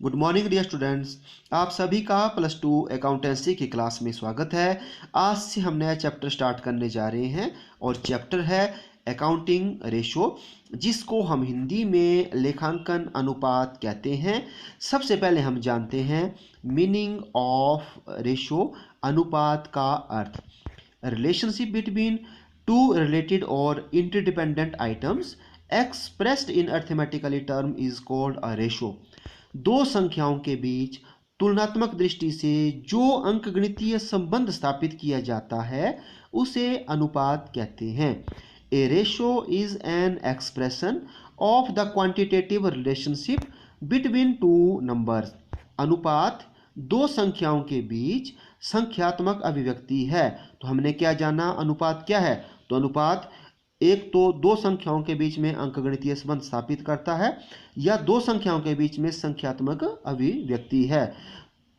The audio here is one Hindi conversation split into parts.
Good morning dear students. आप सभी का प्लस टू अकाउंटेंसी की क्लास में स्वागत है। आज से हम नया चैप्टर स्टार्ट करने जा रहे हैं और चैप्टर है अकाउंटिंग रेशो, जिसको हम हिंदी में लेखांकन अनुपात कहते हैं। सबसे पहले हम जानते हैं मीनिंग ऑफ रेशो, अनुपात का अर्थ। रिलेशनशिप बिटवीन टू रिलेटेड और interdependent items expressed in arithmetically term is called a ratio. दो संख्याओं के बीच तुलनात्मक दृष्टि से जो अंकगणितीय संबंध स्थापित किया जाता है उसे अनुपात कहते हैं। A ratio is an expression of the quantitative relationship between two numbers. अनुपात दो संख्याओं के बीच संख्यात्मक अभिव्यक्ति है। तो हमने क्या जाना, अनुपात क्या है? तो अनुपात एक तो दो संख्याओं के बीच में अंकगणितीय संबंध स्थापित करता है या दो संख्याओं के बीच में संख्यात्मक अभिव्यक्ति है।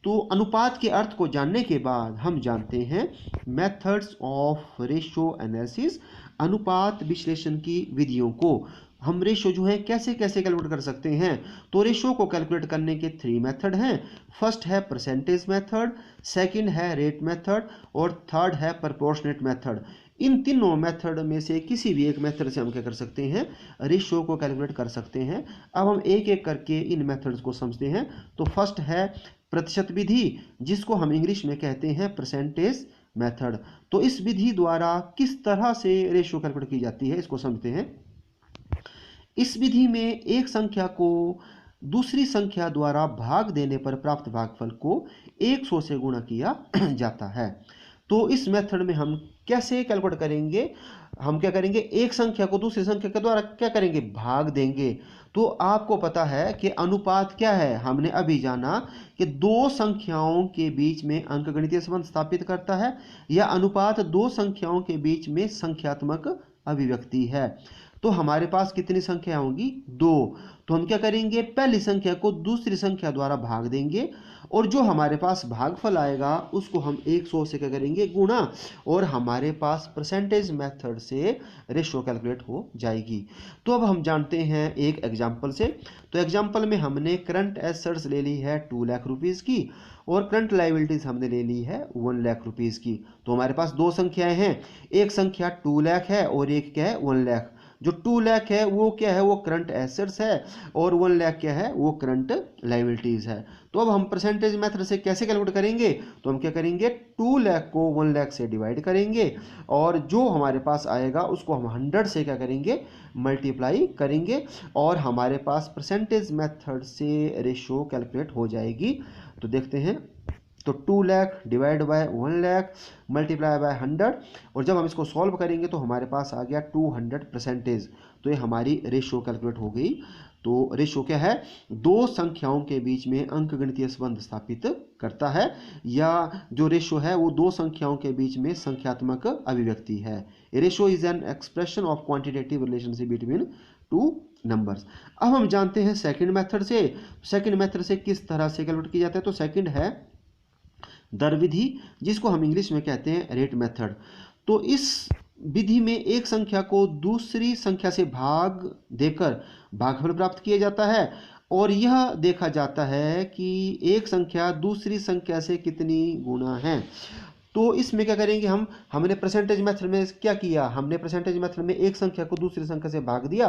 तो अनुपात के अर्थ को जानने के बाद हम जानते हैं मेथड्स ऑफ रेशो एनालिसिस, अनुपात विश्लेषण की विधियों को। हम रेशो जो है कैसे कैसे कैलकुलेट कर सकते हैं? तो रेशो को कैलकुलेट करने के 3 मेथड हैं। फर्स्ट है परसेंटेज मेथड, सेकंड है रेट मेथड और थर्ड है प्रोपोर्शनेट मेथड। इन तीनों मेथड में से किसी भी एक मेथड से हम क्या कर सकते हैं, रेशो को कैलकुलेट कर सकते हैं। अब हम एक एक करके इन मेथड्स को समझते हैं। तो फर्स्ट है प्रतिशत विधि, जिसको हम इंग्लिश में कहते हैं परसेंटेज मेथड। तो इस विधि द्वारा किस तरह से रेशो कैलकुलेट की जाती है, इसको समझते हैं। इस विधि में एक संख्या को दूसरी संख्या द्वारा भाग देने पर प्राप्त भागफल को 100 से गुणा किया जाता है। तो इस मेथड में हम कैसे कैलकुलेट करेंगे? हम क्या करेंगे, एक संख्या को दूसरी संख्या के द्वारा क्या करेंगे, भाग देंगे। तो आपको पता है कि अनुपात क्या है, हमने अभी जाना कि दो संख्याओं के बीच में अंकगणितीय संबंध स्थापित करता है या अनुपात दो संख्याओं के बीच में संख्यात्मक अभिव्यक्ति है। तो हमारे पास कितनी संख्या होंगी, दो। तो हम क्या करेंगे, पहली संख्या को दूसरी संख्या द्वारा भाग देंगे और जो हमारे पास भागफल आएगा उसको हम 100 से क्या करेंगे, गुणा, और हमारे पास परसेंटेज मेथड से रेशो कैलकुलेट हो जाएगी। तो अब हम जानते हैं एक एग्जांपल से। तो एग्जांपल में हमने करंट एसेट्स ले ली है 2 लाख रुपीज़ की और करंट लाइबिलिटीज हमने ले ली है 1 लाख रुपीज़ की। तो हमारे पास दो संख्याएं हैं, एक संख्या 2 लाख है और एक क्या है, 1 लाख। जो 2 लाख है वो क्या है, वो करंट एसेट्स है और 1 लाख क्या है, वो करंट लाइबिलिटीज है। तो अब हम परसेंटेज मेथड से कैसे कैलकुलेट करेंगे? तो हम क्या करेंगे, 2 लाख को 1 लाख से डिवाइड करेंगे और जो हमारे पास आएगा उसको हम 100 से क्या करेंगे, मल्टीप्लाई करेंगे और हमारे पास परसेंटेज मेथड से रेशो कैलकुलेट हो जाएगी। तो देखते हैं। तो 2 lakh divide by 1 lakh multiply by 100, और जब हम इसको सॉल्व करेंगे तो हमारे पास आ गया 200 परसेंटेज। तो ये हमारी रेशो कैलकुलेट हो गई। तो रेशो क्या है, दो संख्याओं के बीच में अंकगणितीय संबंध स्थापित करता है या जो रेशो है वो दो संख्याओं के बीच में संख्यात्मक अभिव्यक्ति है। Ratio is an expression of quantitative relationship between two numbers. अब हम जानते हैं सेकंड मेथड से। सेकंड मेथड से किस तरह से कैलकुलेट किया जाता है? तो सेकंड है दर विधि, जिसको हम इंग्लिश में कहते हैं रेट मेथड। तो इस विधि में एक संख्या को दूसरी संख्या से भाग देकर भागफल प्राप्त किया जाता है और यह देखा जाता है कि एक संख्या दूसरी संख्या से कितनी गुना है। तो इसमें क्या करेंगे, हमने परसेंटेज मेथड में क्या किया, हमने परसेंटेज मेथड में एक संख्या को दूसरी संख्या से भाग दिया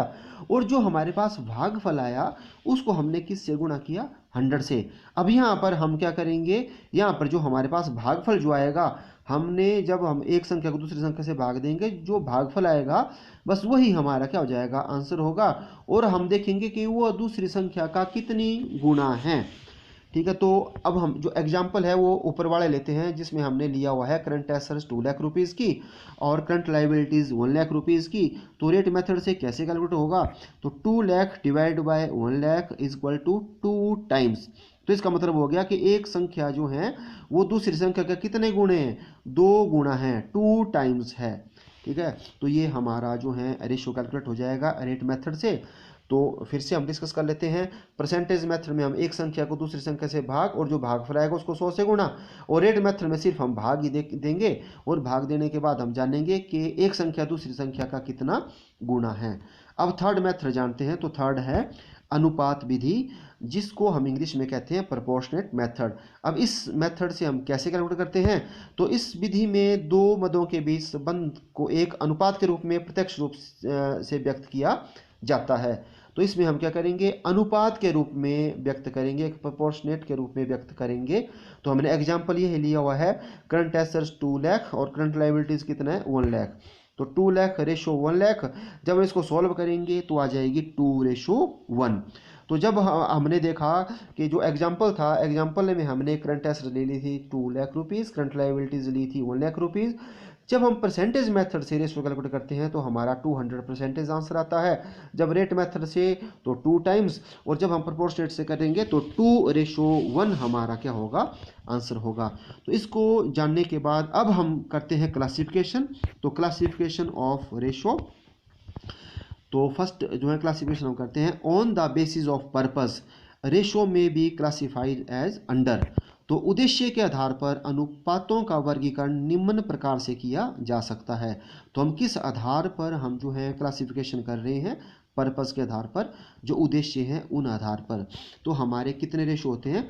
और जो हमारे पास भागफल आया उसको हमने किससे गुणा किया, 100 से। अब यहाँ पर हम क्या करेंगे, यहाँ पर जो हमारे पास भागफल जो आएगा, हमने जब हम एक संख्या को दूसरी संख्या से भाग देंगे, जो भागफल आएगा बस वही हमारा क्या हो जाएगा, आंसर होगा। और हम देखेंगे कि वो दूसरी संख्या का कितनी गुना है। ठीक है। तो अब हम जो एग्जाम्पल है वो ऊपर वाले लेते हैं, जिसमें हमने लिया हुआ है करंट एसेट्स 2 लाख रुपीज़ की और करंट लाइबिलिटीज़ 1 लाख रुपीज़ की। तो रेट मेथड से कैसे कैलकुलेट होगा? तो 2 lakh divide by 1 lakh is equal to 2 times. तो इसका मतलब हो गया कि एक संख्या जो है वो दूसरी संख्या का कितने गुणे हैं, 2 गुना है, 2 टाइम्स है। ठीक है। तो ये हमारा जो है रेशियो कैलकुलेट हो जाएगा रेट मेथड से। तो फिर से हम डिस्कस कर लेते हैं। परसेंटेज मेथड में हम एक संख्या को दूसरी संख्या से भाग और जो भागफल आएगा उसको 100 से गुणा, और रेट मेथड में सिर्फ हम भाग ही देंगे और भाग देने के बाद हम जानेंगे कि एक संख्या दूसरी संख्या का कितना गुणा है। अब थर्ड मेथड जानते हैं। तो थर्ड है अनुपात विधि। जिसको हम इंग्लिश में कहते हैं प्रोपोर्शनेट मेथड। अब इस मेथड से हम कैसे कैलकुलेट करते हैं, तो इस विधि में दो मदों के बीच संबंध को एक अनुपात के रूप में प्रत्यक्ष रूप से व्यक्त किया जाता है। तो इसमें हम क्या करेंगे, अनुपात के रूप में व्यक्त करेंगे, प्रोपोर्शनेट के रूप में व्यक्त करेंगे। तो हमने एग्जांपल ये लिया हुआ है, करंट एसेट्स 2 लाख और करंट लायबिलिटीज कितना है 1 लाख। तो 2 लाख रेशो 1 लाख, जब हम इसको सॉल्व करेंगे तो आ जाएगी 2:1। तो जब हमने देखा कि जो एग्जाम्पल था, एग्जाम्पल में हमने करंट एसेट्स ले ली थी 2 लाख रुपीज़, करंट लायबिलिटीज ली थी 1 लाख रुपीज़। जब हम परसेंटेज मेथड से रेशो कैलकुलेट करते हैं तो हमारा 200% आंसर आता है। जब रेट मेथड से तो 2 टाइम्स, और जब हम प्रोपोर्शनेट से करेंगे तो 2:1 हमारा क्या होगा, आंसर होगा। तो इसको जानने के बाद अब हम करते हैं क्लासिफिकेशन। तो क्लासिफिकेशन ऑफ रेशो, तो फर्स्ट जो है क्लासिफिकेशन हम करते हैं, on the basis of purpose ratio में बी क्लासिफाइड एज अंडर। तो उद्देश्य के आधार पर अनुपातों का वर्गीकरण निम्न प्रकार से किया जा सकता है। तो हम किस आधार पर हम जो है क्लासिफिकेशन कर रहे हैं, पर्पस के आधार पर, जो उद्देश्य है उन आधार पर। तो हमारे कितने रेशो होते हैं,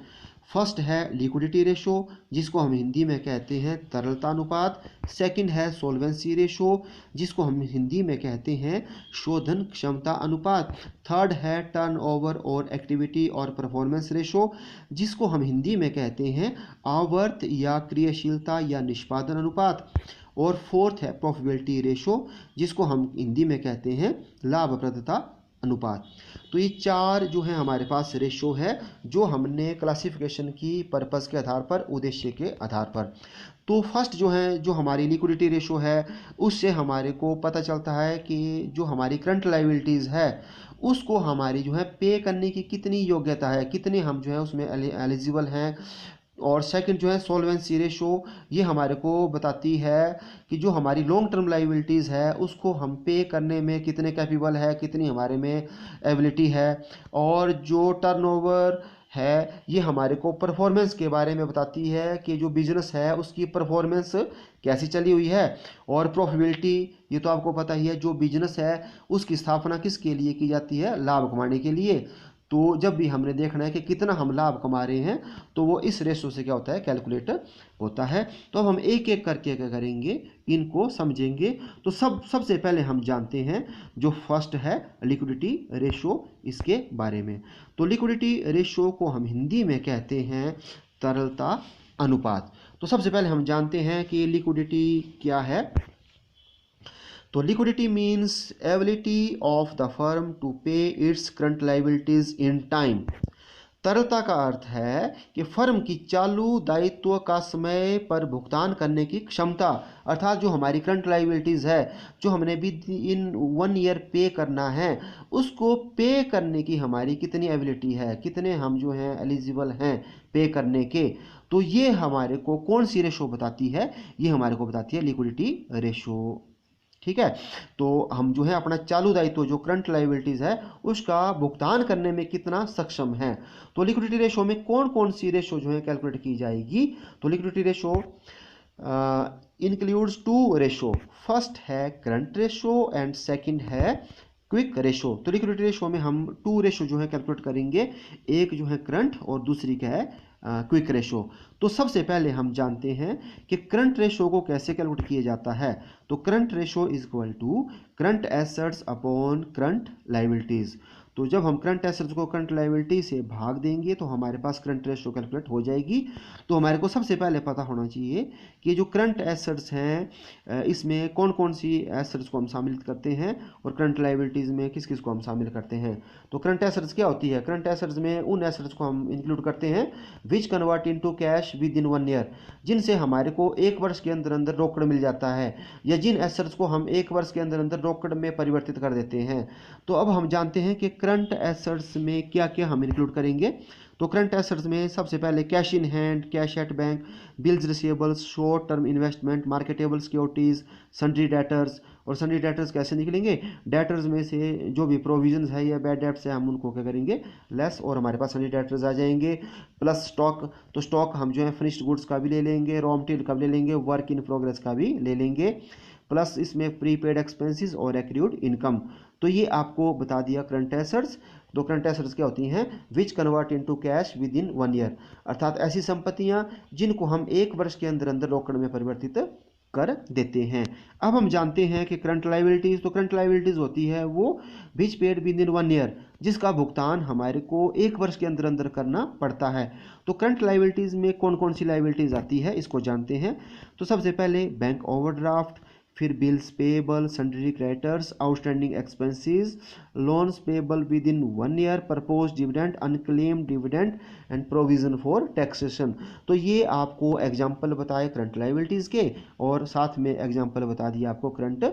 फर्स्ट है लिक्विडिटी रेशो, जिसको हम हिंदी में कहते हैं तरलता अनुपात। सेकंड है सोल्वेंसी रेशो, जिसको हम हिंदी में कहते हैं शोधन क्षमता अनुपात। थर्ड है टर्नओवर और एक्टिविटी और परफॉर्मेंस रेशो, जिसको हम हिंदी में कहते हैं आवर्त या क्रियाशीलता या निष्पादन अनुपात। और फोर्थ है प्रॉफिटेबिलिटी रेशो, जिसको हम हिंदी में कहते हैं लाभप्रदता अनुपात। तो ये 4 जो है हमारे पास रेशो है, जो हमने क्लासिफिकेशन की पर्पस के आधार पर, उद्देश्य के आधार पर। तो फर्स्ट जो है, जो हमारी लिक्विडिटी रेशो है, उससे हमारे को पता चलता है कि जो हमारी करंट लायबिलिटीज़ है उसको हमारी जो है पे करने की कितनी योग्यता है, कितने हम जो है उसमें एलिजिबल हैं। और सेकंड जो है सॉल्वेंसी रेशो, ये हमारे को बताती है कि जो हमारी लॉन्ग टर्म लायबिलिटीज़ है उसको हम पे करने में कितने कैपेबल है, कितनी हमारे में एबिलिटी है। और जो टर्नओवर है, ये हमारे को परफॉर्मेंस के बारे में बताती है कि जो बिजनेस है उसकी परफॉर्मेंस कैसी चली हुई है। और प्रॉफिटेबिलिटी, ये तो आपको पता ही है, जो बिजनेस है उसकी स्थापना किसके लिए की जाती है, लाभ कमाने के लिए। तो जब भी हमने देखना है कि कितना हम लाभ कमा रहे हैं, तो वो इस रेशो से क्या होता है, कैलकुलेट होता है। तो अब हम एक एक करके क्या करेंगे, इनको समझेंगे। तो सबसे पहले हम जानते हैं जो फर्स्ट है लिक्विडिटी रेशो, इसके बारे में। तो लिक्विडिटी रेशो को हम हिंदी में कहते हैं तरलता अनुपात। तो सबसे पहले हम जानते हैं कि लिक्विडिटी क्या है। तो liquidity means ability of the firm to pay its current liabilities in time. तरलता का अर्थ है कि फर्म की चालू दायित्व का समय पर भुगतान करने की क्षमता, अर्थात जो हमारी करंट लायबिलिटीज है, जो हमने भी इन 1 ईयर पे करना है, उसको पे करने की हमारी कितनी एबिलिटी है, कितने हम जो हैं एलिजिबल हैं पे करने के। तो ये हमारे को कौन सी रेशो बताती है, ये हमारे को बताती है लिक्विडिटी रेशो। ठीक है, तो हम जो है अपना चालू दायित्व जो करंट लायबिलिटीज है उसका भुगतान करने में कितना सक्षम है। तो लिक्विडिटी रेशो में कौन कौन सी रेशो जो है कैलकुलेट की जाएगी। तो liquidity ratio includes 2 ratio, first है करंट रेशो एंड सेकंड है क्विक रेशो। तो लिक्विडिटी रेशो में हम 2 रेशो जो है कैलकुलेट करेंगे, एक जो है करंट और दूसरी क्या है क्विक रेशो। तो सबसे पहले हम जानते हैं कि करंट रेशो को कैसे कैलकुलेट किया जाता है। तो current ratio is equal to current assets upon current liabilities. तो जब हम करंट एसेट्स को करंट लायबिलिटी से भाग देंगे तो हमारे पास करंट रेशो कैलकुलेट हो जाएगी। तो हमारे को सबसे पहले पता होना चाहिए कि जो करंट एसेट्स हैं इसमें कौन कौन सी एसेट्स को हम शामिल करते हैं और करंट लायबिलिटीज़ में किस किस को हम शामिल करते हैं। तो करंट एसेट्स क्या होती है, करंट एसेट्स में उन एसेट्स को हम इंक्लूड करते हैं which convert into cash with in 1 year, जिनसे हमारे को 1 वर्ष के अंदर अंदर रोकड़ मिल जाता है, या जिन एसेट्स को हम 1 वर्ष के अंदर अंदर रोकड़ में परिवर्तित कर देते हैं। तो अब हम जानते हैं कि करंट एसेट्स में क्या क्या हम इंक्लूड करेंगे। तो करंट एसेट्स में सबसे पहले cash in hand, cash at bank, bills receivables, short term investment, marketable securities, sundry debtors. और सन्ड्री डेटर्स कैसे निकलेंगे, डेटर्स में से जो भी प्रोविजंस है या बैड डेट्स है हम उनको क्या करेंगे लेस, और हमारे पास सन्ड्री डेटर्स आ जाएंगे। प्लस स्टॉक, तो स्टॉक हम जो है फिनिश्ड गुड्स का भी ले लेंगे, रॉ मटेरियल का भी ले लेंगे, वर्क इन प्रोग्रेस का भी ले लेंगे। प्लस इसमें प्रीपेड एक्सपेंसेस और एक्रूड इनकम। तो ये आपको बता दिया करंट एसेट्स। तो करंट एसेट्स क्या होती हैं, which convert into cash with in 1 year, अर्थात ऐसी संपत्तियां जिनको हम 1 वर्ष के अंदर अंदर रोकड़ में परिवर्तित कर देते हैं। अब हम जानते हैं कि करंट लायबिलिटीज, तो करंट लायबिलिटीज होती है वो विच पेड विद इन 1 ईयर, जिसका भुगतान हमारे को 1 वर्ष के अंदर अंदर करना पड़ता है। तो करंट लायबिलिटीज में कौन कौन सी लायबिलिटीज आती है इसको जानते हैं। तो सबसे पहले बैंक ओवरड्राफ्ट, फिर bills payable, sundry creditors, outstanding expenses, loans payable with in 1 year, propose dividend, unclaimed dividend and provision for taxation. तो ये आपको एग्जाम्पल बताए करंट लायबिलिटीज़ के, और साथ में एग्जाम्पल बता दिया आपको करंट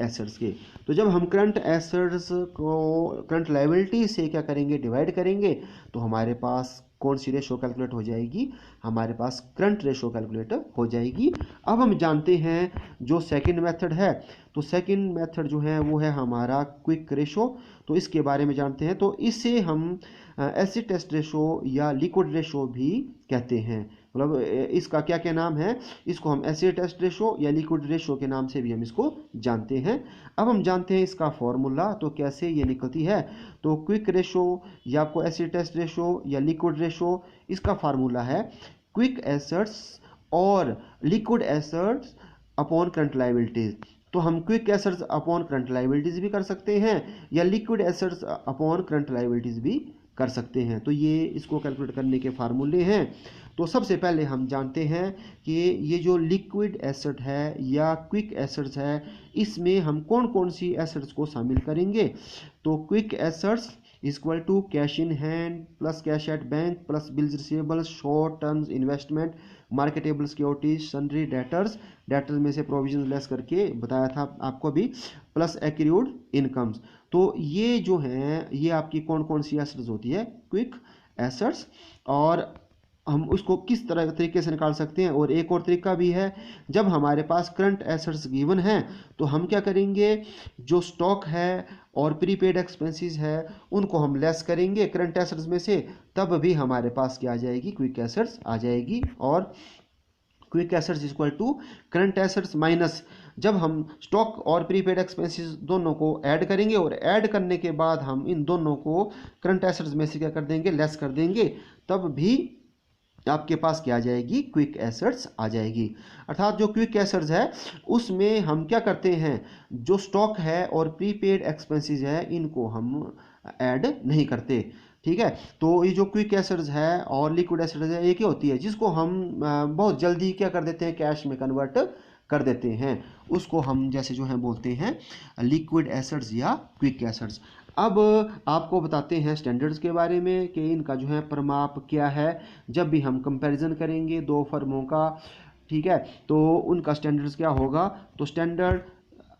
एसेट्स के। तो जब हम करंट एसेट्स को करंट लायबिलिटी से क्या करेंगे, डिवाइड करेंगे, तो हमारे पास कौन सी रेशो कैलकुलेट हो जाएगी, हमारे पास करंट रेशो कैलकुलेट हो जाएगी। अब हम जानते हैं जो सेकंड मेथड है, तो सेकंड मेथड जो है वो है हमारा क्विक रेशो। तो इसके बारे में जानते हैं। तो इसे हम एसिड टेस्ट रेशो या लिक्विड रेशो भी कहते हैं, मतलब इसका क्या क्या नाम है, इसको हम एसिड टेस्ट रेशो या लिक्विड रेशो के नाम से भी हम इसको जानते हैं। अब हम जानते हैं इसका फॉर्मूला, तो कैसे ये निकलती है। तो क्विक रेशो या आपको एसिड टेस्ट रेशो या लिक्विड रेशो, इसका फार्मूला है क्विक एसेट्स और liquid assets upon current liabilities. तो हम quick assets upon current liabilities भी कर सकते हैं या liquid assets upon current liabilities भी कर सकते हैं। तो ये इसको कैलकुलेट करने के फार्मूले हैं। तो सबसे पहले हम जानते हैं कि ये जो लिक्विड एसेट है या क्विक एसेट्स है, इसमें हम कौन कौन सी एसेट्स को शामिल करेंगे। तो quick assets equal to cash in hand plus cash at bank plus bills receivable, short terms investment, marketable securities, sundry debtors, debtors में से प्रोविजन लेस करके बताया था आपको भी, प्लस एक्रूड इनकम्स। तो ये जो हैं ये आपकी कौन कौन सी एसेट्स होती है, क्विक एसेट्स। और हम उसको किस तरह तरीके से निकाल सकते हैं, और एक और तरीका भी है, जब हमारे पास करंट एसेट्स गिवन हैं तो हम क्या करेंगे, जो स्टॉक है और प्रीपेड एक्सपेंसेस है उनको हम लेस करेंगे करंट एसेट्स में से, तब भी हमारे पास क्या आ जाएगी, क्विक एसेट्स आ जाएगी। और quick assets equal to current assets minus, जब हम स्टॉक और प्रीपेड एक्सपेंसेस दोनों को ऐड करेंगे और ऐड करने के बाद हम इन दोनों को करंट एसेट्स में से क्या कर देंगे, लेस कर देंगे, तब भी आपके पास क्या आ जाएगी, क्विक एसेट्स आ जाएगी। अर्थात जो क्विक एसेट्स है उसमें हम क्या करते हैं, जो स्टॉक है और प्रीपेड एक्सपेंसेस है इनको हम ऐड नहीं करते। ठीक है, तो ये जो क्विक एसेट्स है और लिक्विड एसेट्स है, ये क्या होती है, जिसको हम बहुत जल्दी क्या कर देते हैं, कैश में कन्वर्ट कर देते हैं, उसको हम जैसे जो है बोलते हैं लिक्विड एसेट्स या क्विक एसेट्स। अब आपको बताते हैं स्टैंडर्ड्स के बारे में कि इनका जो है प्रमाप क्या है, जब भी हम कंपैरिजन करेंगे दो फर्मों का, ठीक है, तो उनका स्टैंडर्ड्स क्या होगा। तो स्टैंडर्ड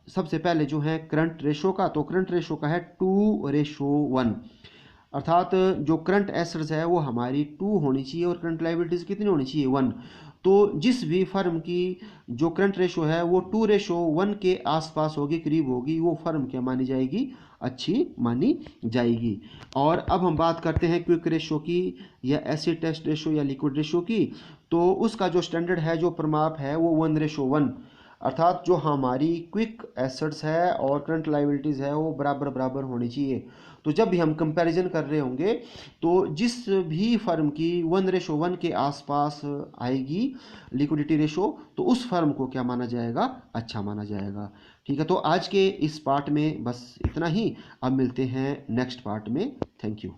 सबसे पहले जो है करंट रेशो का, तो करंट रेशो का है 2:1, अर्थात जो करंट एसेट्स है वो हमारी 2 होनी चाहिए और करंट लायबिलिटीज़ कितनी होनी चाहिए, 1। तो जिस भी फर्म की जो करंट रेशो है वो 2:1 के आसपास होगी, करीब होगी, वो फर्म क्या मानी जाएगी, अच्छी मानी जाएगी। और अब हम बात करते हैं क्विक रेशो की या एसिड टेस्ट रेशो या लिक्विड रेशो की। तो उसका जो स्टैंडर्ड है, जो प्रमाप है, वो 1:1, अर्थात जो हमारी क्विक एसेट्स है और करंट लायबिलिटीज़ है वो बराबर बराबर होनी चाहिए। तो जब भी हम कंपैरिजन कर रहे होंगे तो जिस भी फर्म की 1:1 के आसपास आएगी लिक्विडिटी रेशो, तो उस फर्म को क्या माना जाएगा, अच्छा माना जाएगा। ठीक है, तो आज के इस पार्ट में बस इतना ही, अब मिलते हैं नेक्स्ट पार्ट में। Thank you.